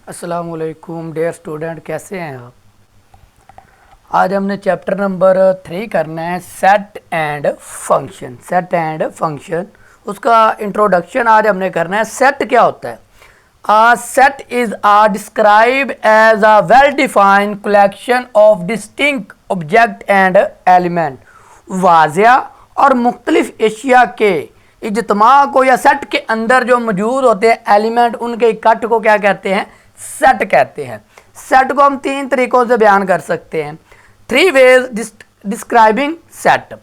अस्सलाम वालेकुम dear student, कैसे हैं आप। आज हमने चैप्टर नंबर 3 करना है set and function. Set and function उसका इंट्रोडक्शन आज हमने करना है। सेट क्या होता है? Set is describe as a well defined collection of distinct object and element. वाज़िया और मुख्तलिफ एशिया के इज्तमा को या सेट के अंदर जो मौजूद होते हैं एलिमेंट, उनके इकट्ठ को क्या कहते हैं? सेट कहते हैं। सेट को हम 3 तरीकों से बयान कर सकते हैं। 3 ways describing set.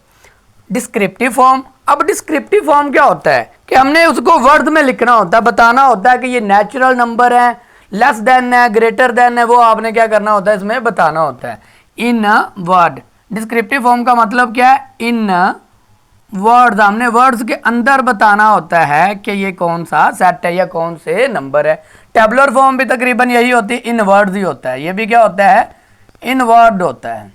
Descriptive form. अब डिस्क्रिप्टिव फॉर्म क्या होता है कि हमने उसको वर्ड में लिखना होता है, बताना होता है कि ये नेचुरल नंबर है, लेस देन है, ग्रेटर देन है, वो आपने क्या करना होता है, इसमें बताना होता है इन वर्ड। डिस्क्रिप्टिव फॉर्म का मतलब क्या है? इन वर्ड्स। हमने वर्ड्स के अंदर बताना होता है कि ये कौन सा सेट है या कौन से नंबर है। टेबुलर फॉर्म भी तकरीबन यही होती है, इन वर्ड्स ही होता है। ये भी क्या होता है? इन वर्ड होता है।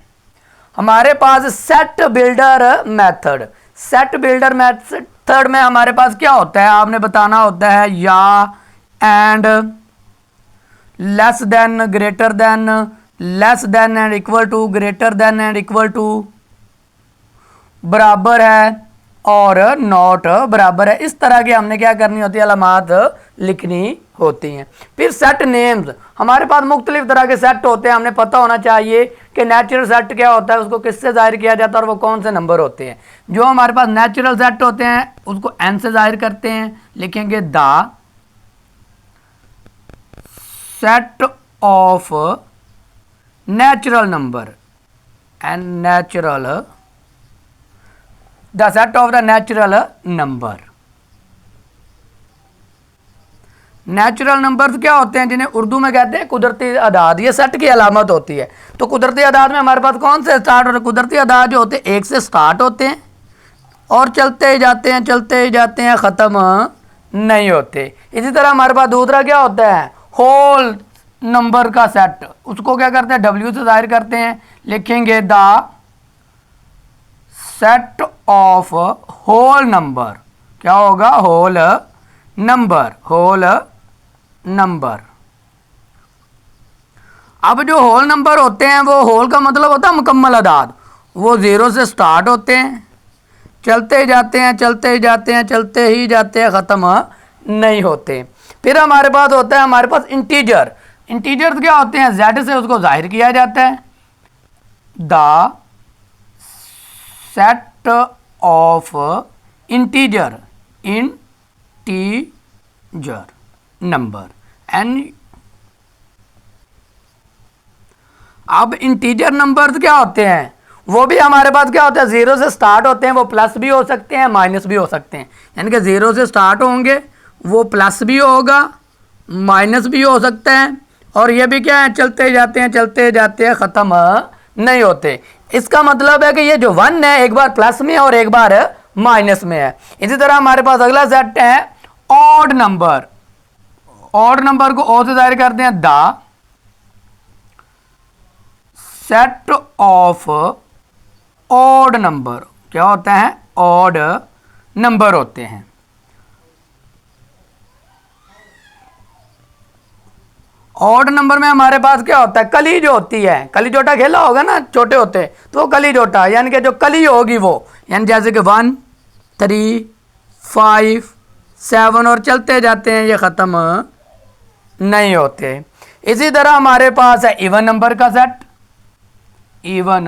हमारे पास set builder method. Set builder method में हमारे पास क्या होता है? आपने बताना होता है या, and, less than, greater than, less than and equal to, greater than and equal to, बराबर है और नॉट बराबर है। इस तरह की हमने क्या करनी होती है? अलामात लिखनी होती हैं। फिर सेट नेम्स। हमारे पास मुख्तलिफ तरह के सेट होते हैं। हमने पता होना चाहिए कि नेचुरल सेट क्या होता है, उसको किससे जाहिर किया जाता है और वो कौन से नंबर होते हैं। जो हमारे पास नेचुरल सेट होते हैं उसको एन से जाहिर करते हैं। लिखेंगे the set of natural number and natural, the set of the natural number. Natural numbers क्या होते हैं? जिन्हें उर्दू में कहते हैं कुदरती अदाद। ये सेट की अलामत होती है। तो कुदरती अदाद में हमारे पास कौन से स्टार्ट होते हैं? कुदरती अदाद जो होते हैं 1 से स्टार्ट होते हैं और चलते ही जाते हैं, चलते ही जाते हैं, ख़त्म नहीं होते। इसी तरह हमारे पास दूसरा क्या होता है? होल नंबर का सेट। उसको क्या करते हैं? W से जाहिर करते हैं। लिखेंगे the set of whole number. क्या होगा? Whole number. Whole number. अब जो होल नंबर होते हैं, वो होल का मतलब होता है मुकम्मल अदाद। वो 0 से स्टार्ट होते हैं, चलते ही जाते हैं, चलते ही जाते हैं, चलते ही जाते हैं, ख़त्म नहीं होते। फिर हमारे पास होता है हमारे पास इंटीजर। इंटीजर्स क्या होते हैं? Z से उसको जाहिर किया जाता है। The set of integer, integer number N. अब इंटीजर नंबर्स क्या होते हैं? वो भी हमारे पास क्या होता है? 0 से स्टार्ट होते हैं। वो प्लस भी हो सकते हैं, माइनस भी हो सकते हैं। यानी कि 0 से स्टार्ट होंगे, वो प्लस भी होगा, माइनस भी हो सकता है, और ये भी क्या है? चलते जाते हैं, चलते जाते हैं, ख़त्म नहीं होते। इसका मतलब है कि ये जो 1 है एक बार प्लस में है और एक बार माइनस में है। इसी तरह हमारे पास अगला सेट है ऑड नंबर। ऑड नंबर को ओ से जाहिर करते हैं। The set of odd number. क्या होता है? ऑड नंबर होते हैं। ऑड नंबर में हमारे पास क्या होता है? कली जो होती है, कली जोटा खेला होगा ना, छोटे होते तो वो कली जोटा, यानी कि जो कली होगी वो, यानी जैसे कि 1, 3, 5, 7 और चलते जाते हैं, ये ख़त्म नहीं होते। इसी तरह हमारे पास है इवन नंबर का set. Even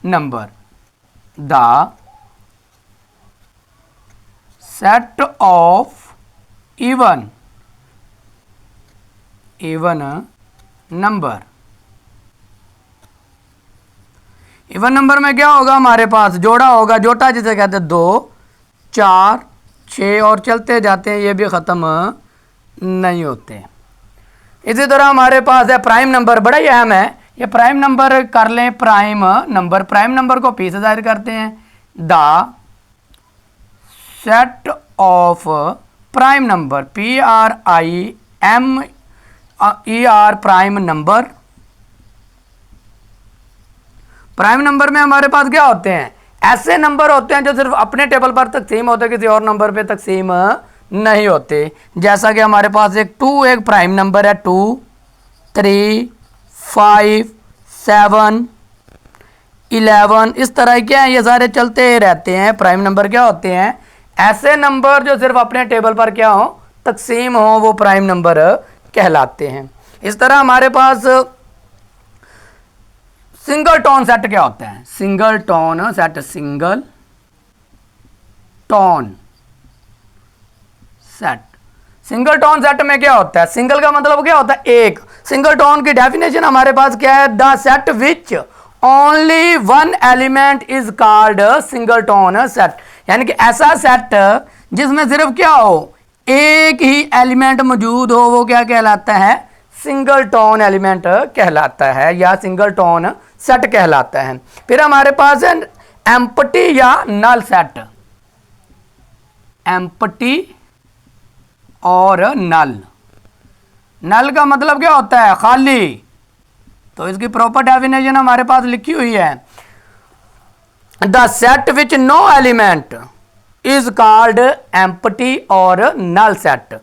number. The set of even, even number. Even number में क्या होगा? हमारे पास जोड़ा होगा, जोटा जिसे कहते हैं 2, 4, 6 और चलते जाते हैं, ये भी ख़त्म नहीं होते। इसी तरह हमारे पास है प्राइम नंबर। बड़ा ही अहम है ये। प्राइम नंबर कर लें, प्राइम नंबर। प्राइम नंबर को P से जाहिर करते हैं। The set of prime number, PRIMER prime number. Prime number में हमारे पास क्या होते हैं? ऐसे नंबर होते हैं जो सिर्फ अपने टेबल पर तकसीम होते हैं, किसी और नंबर पे तकसीम नहीं होते। जैसा कि हमारे पास एक 2 एक प्राइम नंबर है, 2, 3 5 7 11 इस तरह क्या है, ये सारे चलते रहते हैं। प्राइम नंबर क्या होते हैं? ऐसे नंबर जो सिर्फ अपने टेबल पर क्या हो, तकसीम हो, वो प्राइम नंबर कहलाते हैं। इस तरह हमारे पास सिंगल टोन सेट क्या होता है? Single tone set, single tone set. Single tone set में क्या होता है? सिंगल का मतलब क्या होता है? एक। सिंगल टोन की डेफिनेशन हमारे पास क्या है? The set which only one element is called single tone set. यानी कि ऐसा सेट जिसमें सिर्फ क्या हो, एक ही एलिमेंट मौजूद हो, वो क्या कहलाता है? सिंगल टोन एलिमेंट कहलाता है या सिंगल टोन सेट कहलाता है। फिर हमारे पास है एम्प्टी या नल सेट। एम्प्टी और नल। नल का मतलब क्या होता है? खाली। तो इसकी प्रॉपर डेफिनेशन हमारे पास लिखी हुई है, the set which no element is called empty और नल सेट।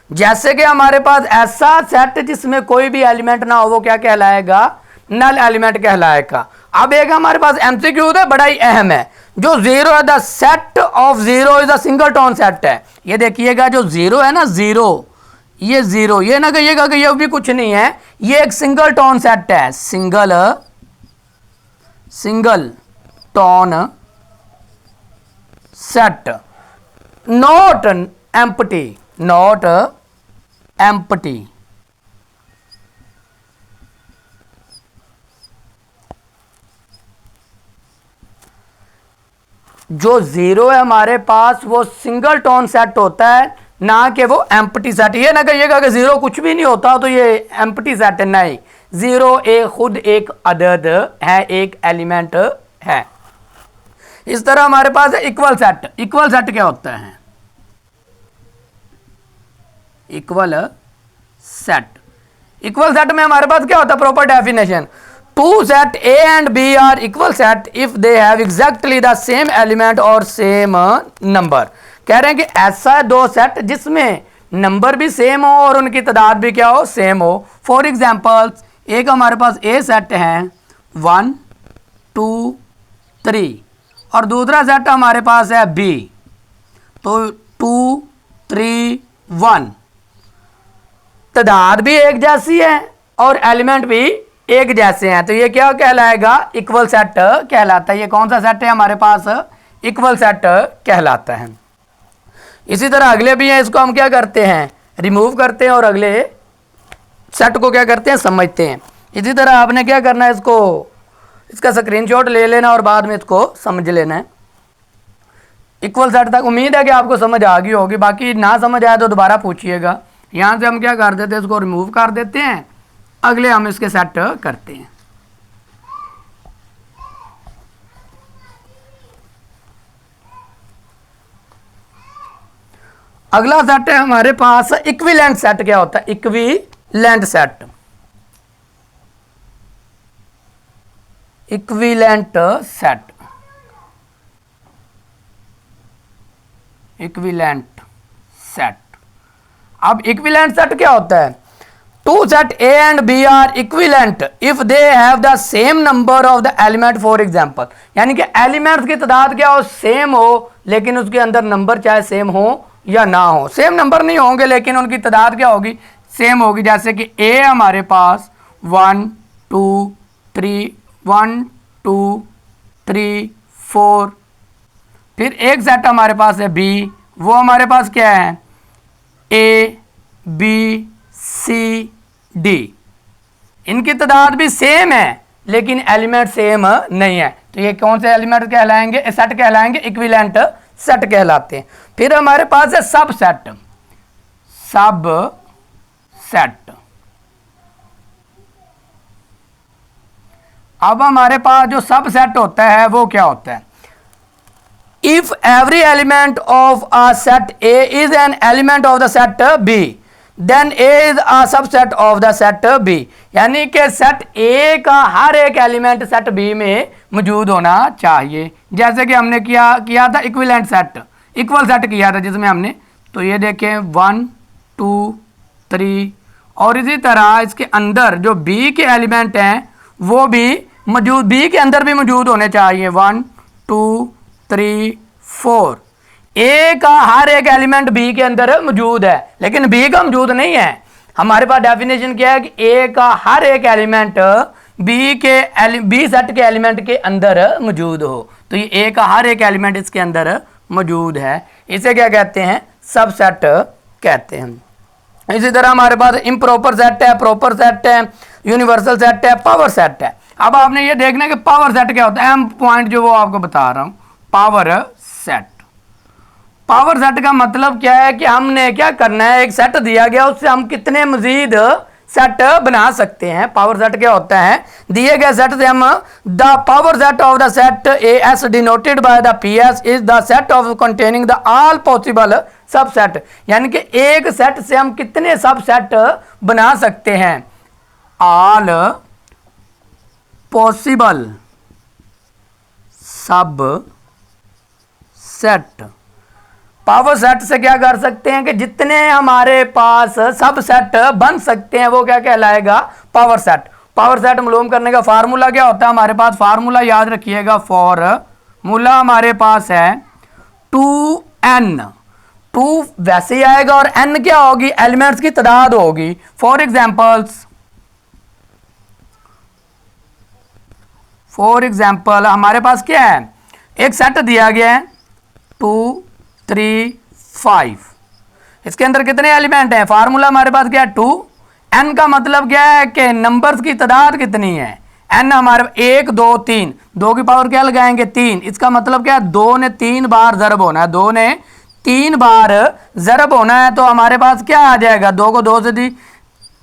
जैसे कि हमारे पास ऐसा सेट जिसमें कोई भी एलिमेंट ना हो, वो क्या कहलाएगा? नल एलिमेंट कहलाएगा। अब एक हमारे पास एमसीक्यू है, बड़ा ही अहम है। जो जीरो है, the set of zero is a single tone set है। ये देखिएगा, जो जीरो है ना, जीरो, ये जीरो, ये ना कहिएगा कि ये भी कुछ नहीं है, ये एक सिंगल टोन सेट है। Single tone set, not empty, not empty. जो जीरो है हमारे पास, वो सिंगल टोन सेट होता है, ना कि वो एम्प्टी सेट। ये ना कहिएगा कि जीरो कुछ भी नहीं होता तो ये एम्प्टी सेट है, नहीं। जीरो एक खुद एक अदद है, एक एलिमेंट है। इस तरह हमारे पास है इक्वल सेट। इक्वल सेट क्या होता है? Equal set. इक्वल सेट में हमारे पास क्या होता है? Proper definition, two set A and B are equal set if they have exactly the same element और सेम नंबर। कह रहे हैं कि ऐसा दो सेट जिसमें नंबर भी सेम हो और उनकी तादाद भी क्या हो? सेम हो। फॉर एग्जाम्पल, एक हमारे पास ए सेट है 1 2 3 और दूसरा सेट हमारे पास है बी, तो 2 3 1। तादाद भी एक जैसी है और एलिमेंट भी एक जैसे हैं, तो ये क्या कहलाएगा? इक्वल सेट कहलाता है। ये कौन सा सेट है हमारे पास? इक्वल सेट कहलाता है। इसी तरह अगले भी हैं, इसको हम क्या करते हैं? रिमूव करते हैं और अगले सेट को क्या करते हैं? समझते हैं। इसी तरह आपने क्या करना है? इसका स्क्रीनशॉट ले लेना और बाद में इसको समझ लेना है। इक्वल सेट तक उम्मीद है कि आपको समझ आ गई होगी, बाकी ना समझ आया तो दोबारा पूछिएगा। यहाँ से हम क्या कर देते हैं? इसको रिमूव कर देते हैं, अगले हम इसके सेट करते हैं। अगला सेट है हमारे पास इक्विवेलेंट सेट। क्या होता है? Equivalent set. Equivalent set, equivalent set. अब इक्विवेलेंट सेट क्या होता है? Two set A and B are equivalent if they have the same number of the element. For example, यानी कि एलिमेंट्स की तादाद क्या हो? सेम हो, लेकिन उसके अंदर नंबर चाहे सेम हो या ना हो। सेम नंबर नहीं होंगे लेकिन उनकी तादाद क्या होगी? सेम होगी। जैसे कि ए हमारे पास 1 2 3 1 2 3 4। फिर एक सेट हमारे पास है बी, वो हमारे पास क्या है? A B C D. इनकी तादाद भी सेम है लेकिन एलिमेंट सेम नहीं है, तो ये कौन से एलिमेंट कहलाएंगे? सेट कहलाएंगे, इक्विवेलेंट सेट कहलाते हैं। फिर हमारे पास है सब सेट। सब सेट। अब हमारे पास जो सब सेट होता है वो क्या होता है? If every element of a set A is an element of the set B then A is a subset of the set B. यानी कि सेट ए का हर एक एलिमेंट सेट बी में मौजूद होना चाहिए। जैसे कि हमने किया था इक्विवेलेंट सेट, इक्वल सेट किया था जिसमें हमने, तो ये देखें 1 2 3 और इसी तरह इसके अंदर जो बी के एलिमेंट हैं वो भी मौजूद, बी के अंदर भी मौजूद होने चाहिए। 1 2 3 4, ए का हर एक एलिमेंट बी के अंदर मौजूद है, लेकिन बी का मौजूद नहीं है। हमारे पास डेफिनेशन क्या है कि ए का हर एक एलिमेंट बी सेट के एलिमेंट के अंदर मौजूद हो। तो ये ए का हर एक एलिमेंट इसके अंदर मौजूद है, इसे क्या कहते हैं? सबसेट कहते हैं। इसी तरह हमारे पास इम्प्रॉपर सेट है, प्रॉपर सेट है, यूनिवर्सल सेट है, पावर सेट है। अब आपने ये देखना है कि पावर सेट क्या होता है, अहम पॉइंट जो वो आपको बता रहा हूं। पावर सेट, पावर सेट का मतलब क्या है कि हमने क्या करना है, एक सेट दिया गया उससे हम कितने मजीद सेट बना सकते हैं। पावर सेट क्या होता है? दिए गए सेट से हम the power set of the set A S denoted by the P S is the set of containing the all possible सब सेट, यानी कि एक सेट से हम कितने सब सेट बना सकते हैं। ऑल पॉसिबल सब सेट, पावर सेट से क्या कर सकते हैं कि जितने हमारे पास सब सेट बन सकते हैं वो क्या कहलाएगा? Power set. पावर सेट मालूम करने का फार्मूला क्या होता है? हमारे पास फार्मूला याद रखिएगा, फॉर्मूला हमारे पास है 2n। 2 वैसे ही आएगा और n क्या होगी? एलिमेंट्स की तादाद होगी। फॉर एग्जाम्पल हमारे पास क्या है? एक सेट दिया गया है 2 3 5, इसके अंदर कितने एलिमेंट हैं? फार्मूला हमारे पास क्या है? 2। n का मतलब क्या है कि नंबर्स की तादाद कितनी है? n हमारे 1 2 3, 2 की पावर क्या लगाएंगे? 3। इसका मतलब क्या है? 2 ने 3 बार ज़रब होना है, 2 ने 3 बार ज़रब होना है। तो हमारे पास क्या आ जाएगा? 2 को 2 से दी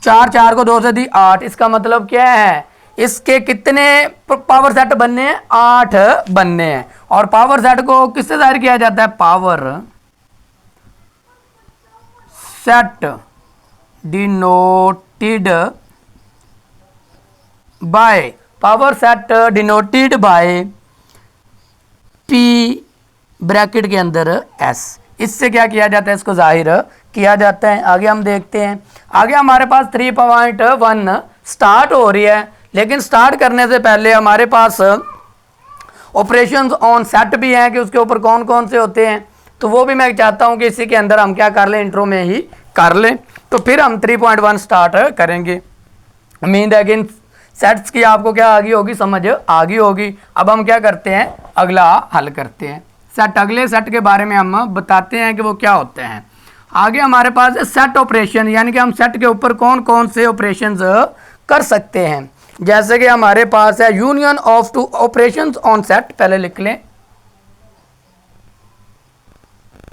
4, 4 को 2 से दी 8। इसका मतलब क्या है? इसके कितने पावर सेट बनने हैं? 8 बनने हैं। और पावर सेट को किससे जाहिर किया जाता है? Power set denoted by, power set denoted by P bracket के अंदर एस। इससे क्या किया जाता है? इसको जाहिर किया जाता है। आगे हम देखते हैं। आगे हमारे पास 3.1 स्टार्ट हो रही है, लेकिन स्टार्ट करने से पहले हमारे पास ऑपरेशंस ऑन सेट भी हैं कि उसके ऊपर कौन कौन से होते हैं, तो वो भी मैं चाहता हूं कि इसी के अंदर हम क्या कर लें, इंट्रो में ही कर लें। तो फिर हम 3.1 स्टार्ट करेंगे। उम्मीद है कि इन सेट्स की आपको क्या आ गई होगी, समझ आ गई होगी। अब हम क्या करते हैं? अगला हल करते हैं। सेट, अगले सेट के बारे में हम बताते हैं कि वो क्या होते हैं। आगे हमारे पास सेट ऑपरेशन, यानी कि हम सेट के ऊपर कौन कौन से ऑपरेशंस कर सकते हैं। जैसे कि हमारे पास है union of 2 operations on set, पहले लिख लें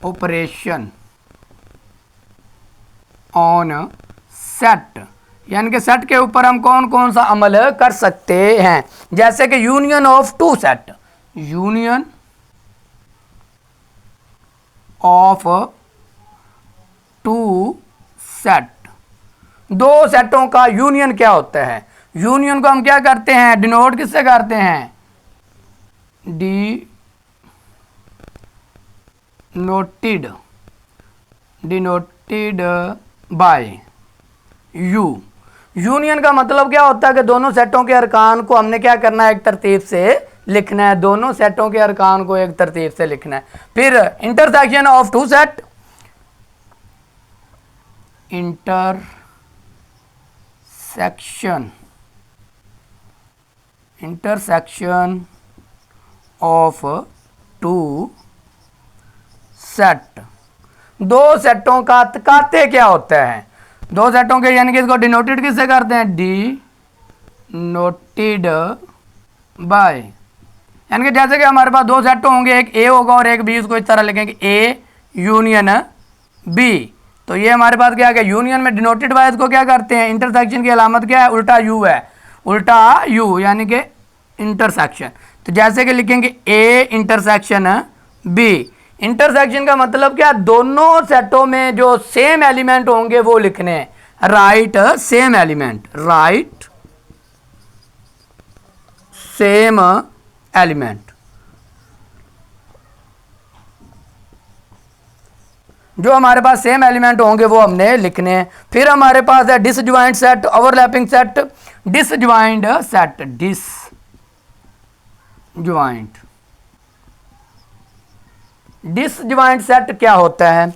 ऑपरेशन ऑन सेट, यानी कि सेट के ऊपर हम कौन कौन सा अमल कर सकते हैं। जैसे कि union of 2 set, union of 2 set, 2 सेटों का यूनियन क्या होता है? यूनियन को हम क्या करते हैं? डिनोट किससे करते हैं? Denoted by you. यूनियन का मतलब क्या होता है कि दोनों सेटों के अरकान को हमने क्या करना है? एक तरतीब से लिखना है। दोनों सेटों के अरकान को एक तरतीब से लिखना है। फिर intersection of 2 set, intersection of 2 set, 2 सेटों का तकाते क्या होता है? 2 सेटों के, यानी कि इसको डिनोटेड किससे करते हैं? डिनोटेड बाय, यानी कि जैसे कि हमारे पास 2 सेट होंगे, एक ए होगा और एक बी, उसको इस तरह लिखेंगे ए यूनियन बी। तो ये हमारे पास क्या है? यूनियन में डिनोटेड बाय इसको क्या करते हैं? इंटरसेक्शन की अलामत क्या है? उल्टा यू है, उल्टा यू, यानी कि इंटरसेक्शन। तो जैसे कि लिखेंगे ए इंटरसेक्शन बी। इंटरसेक्शन का मतलब क्या? दोनों सेटों में जो सेम एलिमेंट होंगे वो लिखने हैं। Right same element, right same element. जो हमारे पास सेम एलिमेंट होंगे वो हमने लिखने हैं। फिर हमारे पास है disjoint set, overlapping set, disjoint set. Disjoint set क्या होता है?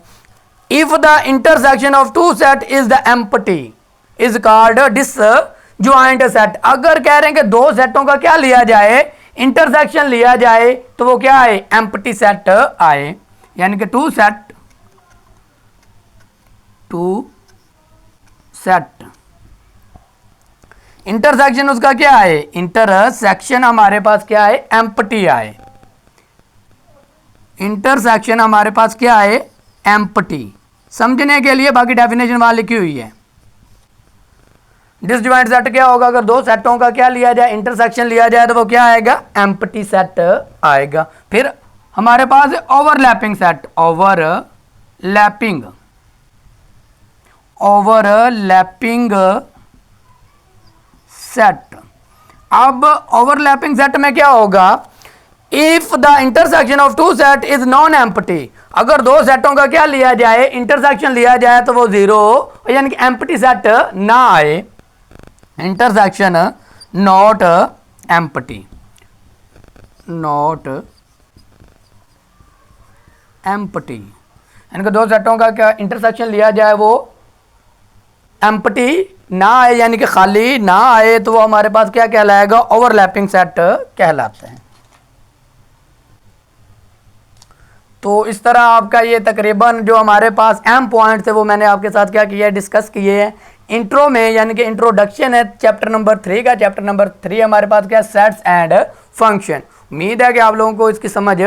If the intersection of two set is the empty is called disjoint set. अगर कह रहे हैं कि दो सेटों का क्या लिया जाए, इंटरसेक्शन लिया जाए, तो वो क्या आए? एम्प्टी सेट आए। यानी कि टू सेट इंटरसेक्शन उसका क्या है? इंटरसेक्शन हमारे पास क्या है? एम्प्टी आए। इंटरसेक्शन हमारे पास क्या है? एम्प्टी। समझने के लिए बाकी डेफिनेशन वहां लिखी हुई है। डिसजॉइंट सेट क्या होगा? अगर दो सेटों का क्या लिया जाए? इंटरसेक्शन लिया जाए, तो वो क्या आएगा? एम्प्टी सेट आएगा। फिर हमारे पास ओवरलैपिंग सेट, ओवरलैपिंग सेट। अब ओवरलैपिंग सेट में क्या होगा? If the intersection of two set is non empty. अगर दो सेटों का क्या लिया जाए? इंटरसेक्शन लिया जाए, तो वो जीरो, यानी कि एम्प्टी सेट ना आए। इंटरसेक्शन नॉट एम्प्टी, यानी कि दो सेटों का क्या इंटरसेक्शन लिया जाए वो एम्प्टी ना आए, यानी कि खाली ना आए, तो वो हमारे पास क्या कहलाएगा? ओवरलैपिंग सेट कहलाते हैं। तो इस तरह आपका ये तकरीबन जो हमारे पास अहम पॉइंट्स है वो मैंने आपके साथ क्या किया है? डिस्कस किए हैं इंट्रो में, यानी कि इंट्रोडक्शन है चैप्टर नंबर 3 का। चैप्टर नंबर 3 हमारे पास क्या? Sets and function. उम्मीद है कि आप लोगों को इसकी समझ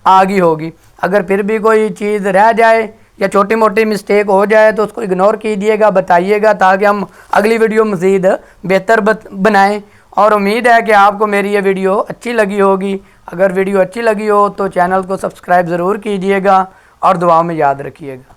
आ गई होगी। अगर फिर भी कोई चीज़ रह जाए या छोटी मोटी मिस्टेक हो जाए तो उसको इग्नोर कीजिएगा, बताइएगा, ताकि हम अगली वीडियो मज़ीद बेहतर बनाएं। और उम्मीद है कि आपको मेरी ये वीडियो अच्छी लगी होगी। अगर वीडियो अच्छी लगी हो तो चैनल को सब्सक्राइब ज़रूर कीजिएगा और दुआ में याद रखिएगा।